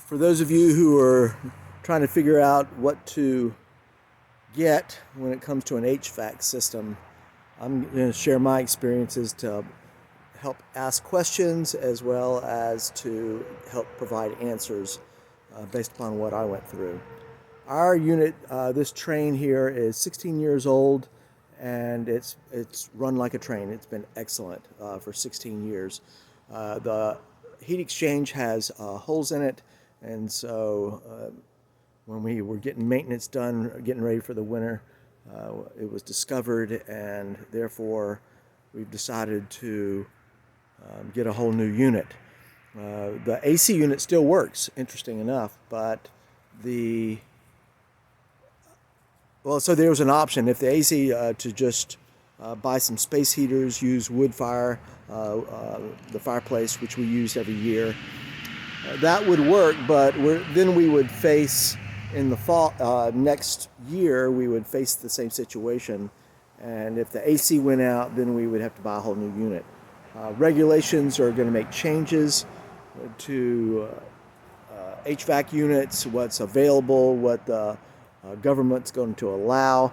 For those of you who are trying to figure out what to get when it comes to an HVAC system, I'm going to share my experiences to help ask questions as well as to help provide answers based upon what I went through. Our unit, this Trane here, is 16 years old, and it's run like a Trane. It's been excellent for 16 years. The heat exchange has holes in it, and so when we were getting maintenance done, getting ready for the winter, it was discovered, and therefore we've decided to get a whole new unit. The AC unit still works, interesting enough, but so there was an option if the AC to just buy some space heaters, use wood fire, the fireplace which we use every year. That would work, but then we would face in the fall next year we would face the same situation, and if the AC went out, then we would have to buy a whole new unit. Regulations are going to make changes to HVAC units, what's available, what the government's going to allow.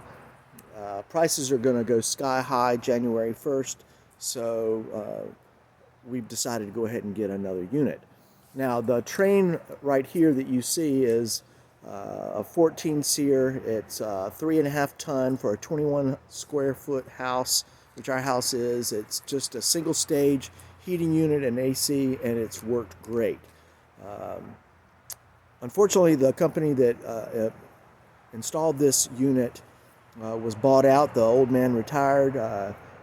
Prices are going to go sky high January 1st, so we've decided to go ahead and get another unit. Now, the Trane right here that you see is a 14 SEER. It's 3.5 ton for a 21 square foot house, which our house is. It's just a single stage heating unit and AC, and it's worked great. Unfortunately, the company that installed this unit was bought out. The old man retired.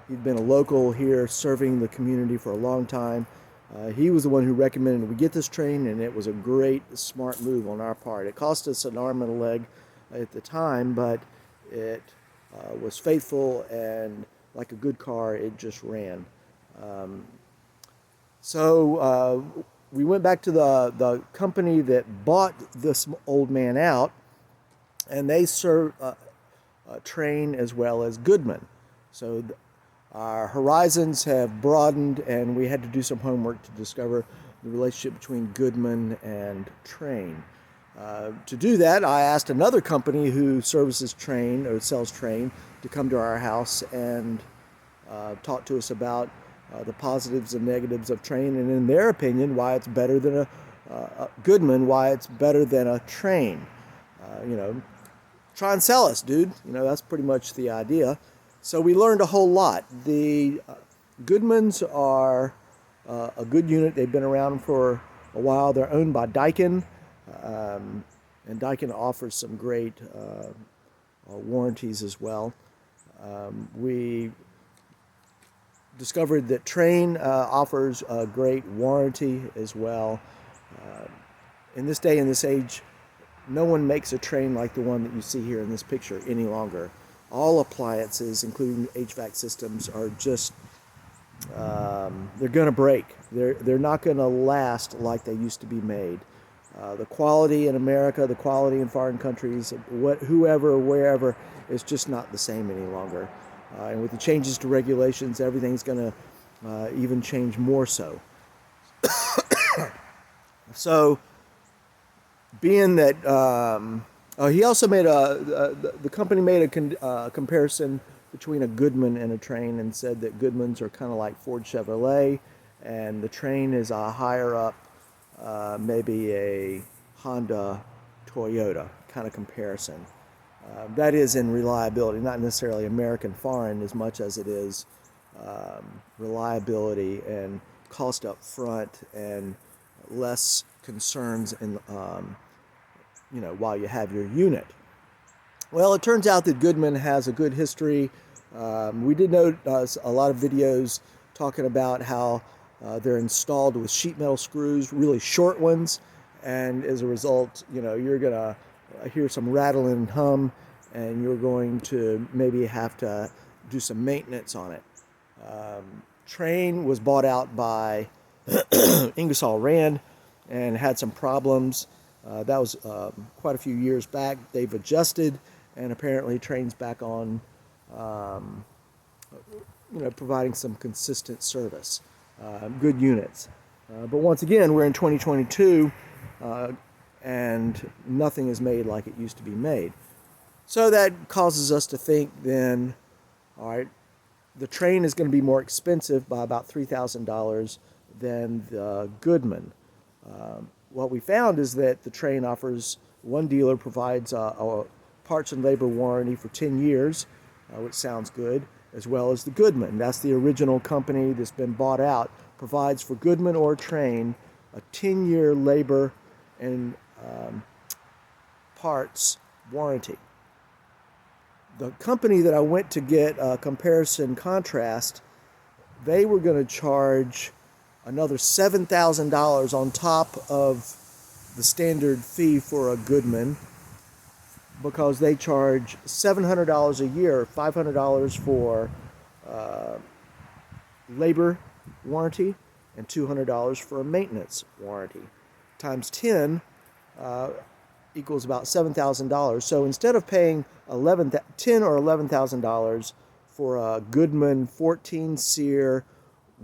He'd been a local here serving the community for a long time. He was the one who recommended we get this Trane, and it was a great, smart move on our part. It cost us an arm and a leg at the time, but it was faithful, and like a good car, it just ran. So we went back to the company that bought this old man out, and they serve Trane as well as Goodman. So our horizons have broadened, and we had to do some homework to discover the relationship between Goodman and Trane. To do that, I asked another company who services Trane or sells Trane to come to our house and talk to us about the positives and negatives of Trane, and in their opinion, why it's better than a Goodman, why it's better than a Trane. Try and sell us, dude. That's pretty much the idea. So we learned a whole lot. The Goodmans are a good unit. They've been around for a while. They're owned by Daikin, and Daikin offers some great warranties as well. We discovered that Trane offers a great warranty as well. In this day and this age, no one makes a Trane like the one that you see here in this picture any longer. All appliances, including HVAC systems, are just, they're going to break. They're not going to last like they used to be made. The quality in America, the quality in foreign countries, whoever, wherever, is just not the same any longer. And with the changes to regulations, everything's going to even change more so. So, being that he also made the company made a comparison between a Goodman and a Trane, and said that Goodmans are kind of like Ford Chevrolet, and the Trane is a higher up, maybe a Honda Toyota kind of comparison. That is in reliability, not necessarily American foreign as much as it is reliability and cost up front and less concerns in while you have your unit. Well, it turns out that Goodman has a good history. We did note a lot of videos talking about how they're installed with sheet metal screws, really short ones, and as a result, you're gonna hear some rattle and hum, and you're going to maybe have to do some maintenance on it. Trane was bought out by Ingersoll Rand and had some problems. That was quite a few years back. They've adjusted, and apparently Trane's back on, providing some consistent service. Good units. But once again, we're in 2022. and nothing is made like it used to be made. So that causes us to think then, all right, the Trane is going to be more expensive by about $3,000 than the Goodman. What we found is that the Trane offers, one dealer provides a parts and labor warranty for 10 years, which sounds good, as well as the Goodman. That's the original company that's been bought out, provides for Goodman or Trane a 10-year labor and parts warranty. The company that I went to get a comparison contrast, they were going to charge another $7,000 on top of the standard fee for a Goodman, because they charge $700 a year, $500 for labor warranty and $200 for a maintenance warranty. Times 10 equals about $7,000. So instead of paying $10,000 or $11,000 for a Goodman 14 SEER,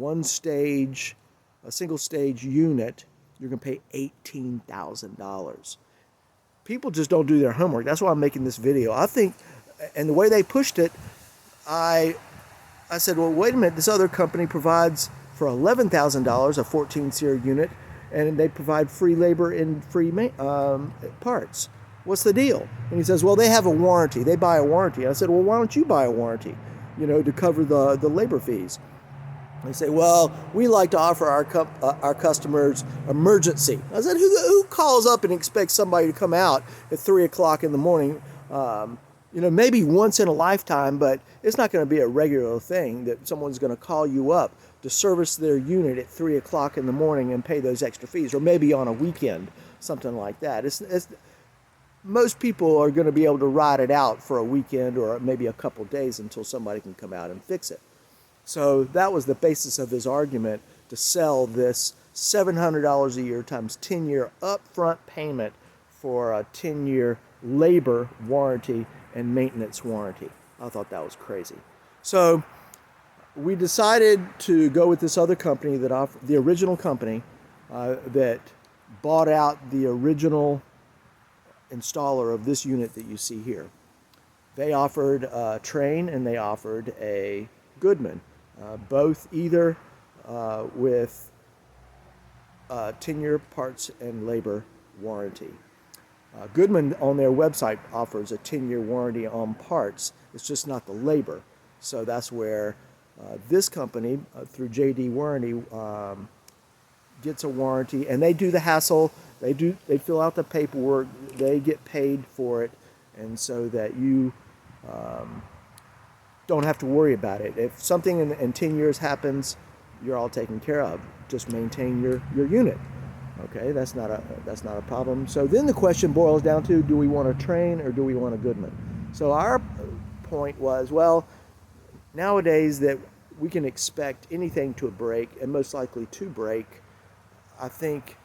a single stage unit, you're going to pay $18,000. People just don't do their homework. That's why I'm making this video. I think, and the way they pushed it, I said, well, wait a minute, this other company provides for $11,000 a 14 SEER unit, and they provide free labor and free parts. What's the deal? And he says, well, they have a warranty. They buy a warranty. I said, well, why don't you buy a warranty, to cover the labor fees? They say, well, we like to offer our customers emergency. I said, who calls up and expects somebody to come out at 3 o'clock in the morning? Maybe once in a lifetime, but it's not going to be a regular thing that someone's going to call you up to service their unit at 3 o'clock in the morning and pay those extra fees, or maybe on a weekend, something like that. Most people are going to be able to ride it out for a weekend or maybe a couple days until somebody can come out and fix it. So that was the basis of his argument to sell this $700 a year times 10-year upfront payment for a 10-year labor warranty and maintenance warranty. I thought that was crazy. So we decided to go with this other company the original company that bought out the original installer of this unit that you see here. They offered a Trane and they offered a Goodman. Both either with 10-year parts and labor warranty. Goodman on their website offers a 10-year warranty on parts. It's just not the labor. So that's where this company, through JD Warranty, gets a warranty, and they do the hassle. They fill out the paperwork. They get paid for it, and so that you don't have to worry about it. If something in 10 years happens, you're all taken care of. Just maintain your unit. Okay, that's not a problem. So then the question boils down to, do we want a Trane or do we want a Goodman? So our point was, well, nowadays that we can expect anything to break, and most likely to break, I think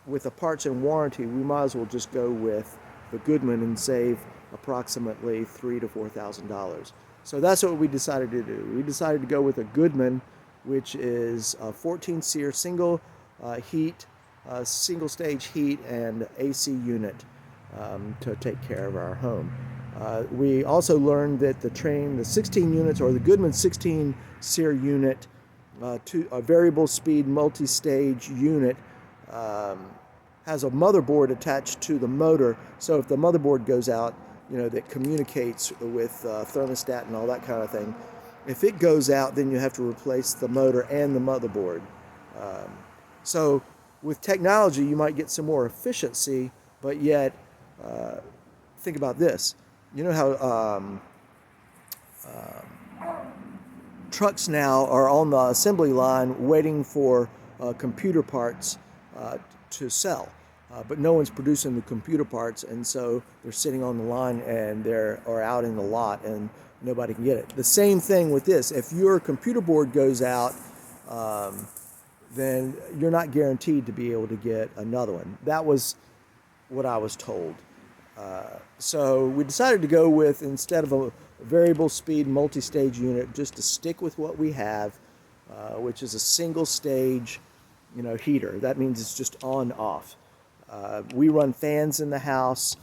with the parts and warranty, we might as well just go with the Goodman and save approximately $3,000 to $4,000. So that's what we decided to do. We decided to go with a Goodman, which is a 14 SEER single stage heat and AC unit to take care of our home. We also learned that the Trane, the 16 units, or the Goodman 16 SEER unit, a variable speed multi-stage unit, has a motherboard attached to the motor. So if the motherboard goes out, that communicates with thermostat and all that kind of thing. If it goes out, then you have to replace the motor and the motherboard. So with technology, you might get some more efficiency, but yet, think about this. You know how trucks now are on the assembly line waiting for computer parts to sell. But no one's producing the computer parts, and so they're sitting on the line and or out in the lot, and nobody can get it. The same thing with this. If your computer board goes out, then you're not guaranteed to be able to get another one. That was what I was told. So we decided to go with, instead of a variable speed multi-stage unit, just to stick with what we have, which is a single stage heater. That means it's just on off. We run fans in the house.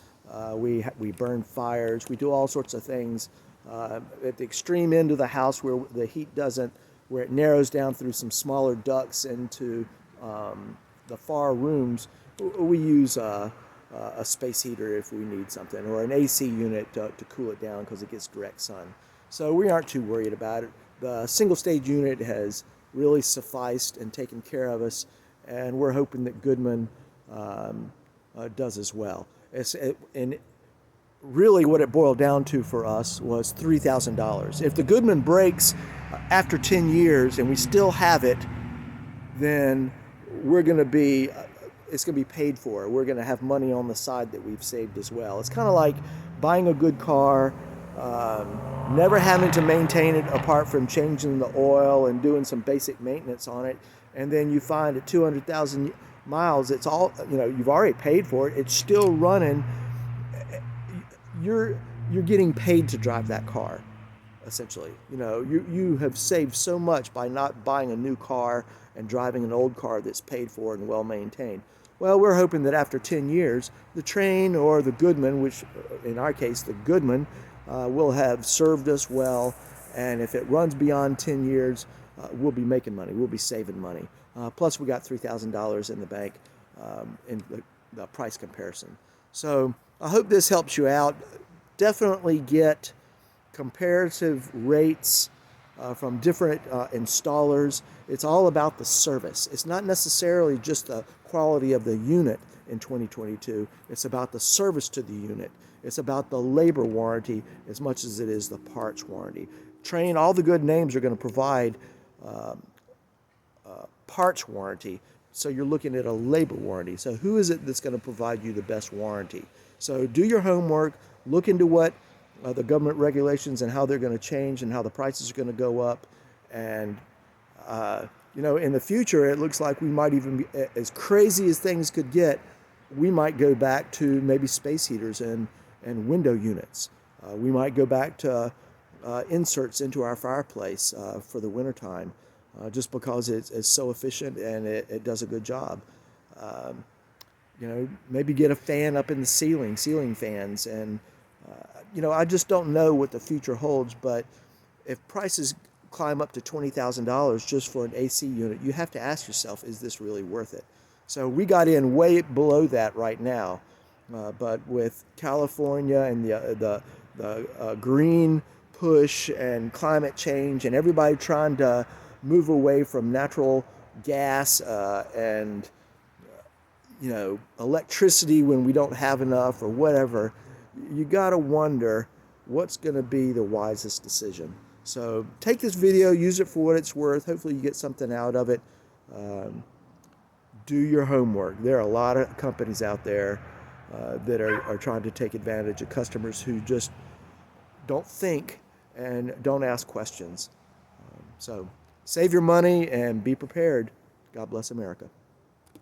We burn fires. We do all sorts of things. At the extreme end of the house where the heat doesn't, where it narrows down through some smaller ducts into the far rooms, we use a space heater if we need something, or an AC unit to cool it down because it gets direct sun. So we aren't too worried about it. The single stage unit has really sufficed and taken care of us, and we're hoping that Goodman does as well. And really what it boiled down to for us was $3,000. If the Goodman breaks after 10 years and we still have it, then we're going to be, it's going to be paid for. We're going to have money on the side that we've saved as well. It's kind of like buying a good car, never having to maintain it apart from changing the oil and doing some basic maintenance on it, and then you find at 200,000 miles, it's all, you've already paid for it, it's still running. You're getting paid to drive that car, essentially. You have saved so much by not buying a new car and driving an old car that's paid for and well maintained. Well, we're hoping that after 10 years, the Trane or the Goodman, which in our case, the Goodman, will have served us well. And if it runs beyond 10 years, we'll be making money. We'll be saving money. Plus, we got $3,000 in the bank in the price comparison. So I hope this helps you out. Definitely get comparative rates from different installers. It's all about the service. It's not necessarily just the quality of the unit in 2022. It's about the service to the unit. It's about the labor warranty as much as it is the parts warranty. Trane, all the good names are going to provide parts warranty. So you're looking at a labor warranty. So who is it that's going to provide you the best warranty? So do your homework, look into what the government regulations and how they're going to change and how the prices are going to go up. And, in the future, it looks like we might even be, as crazy as things could get, we might go back to maybe space heaters and window units. We might go back to inserts into our fireplace for the wintertime, just because it's so efficient and it does a good job. Maybe get a fan up in the ceiling fans. And, I just don't know what the future holds, but if prices climb up to $20,000 just for an AC unit, you have to ask yourself, is this really worth it? So we got in way below that right now, but with California and the green push and climate change and everybody trying to move away from natural gas and electricity when we don't have enough or whatever, you got to wonder what's going to be the wisest decision. So take this video, use it for what it's worth. Hopefully you get something out of it. Do your homework. There are a lot of companies out there that are trying to take advantage of customers who just don't think and don't ask questions. So save your money and be prepared. God bless America.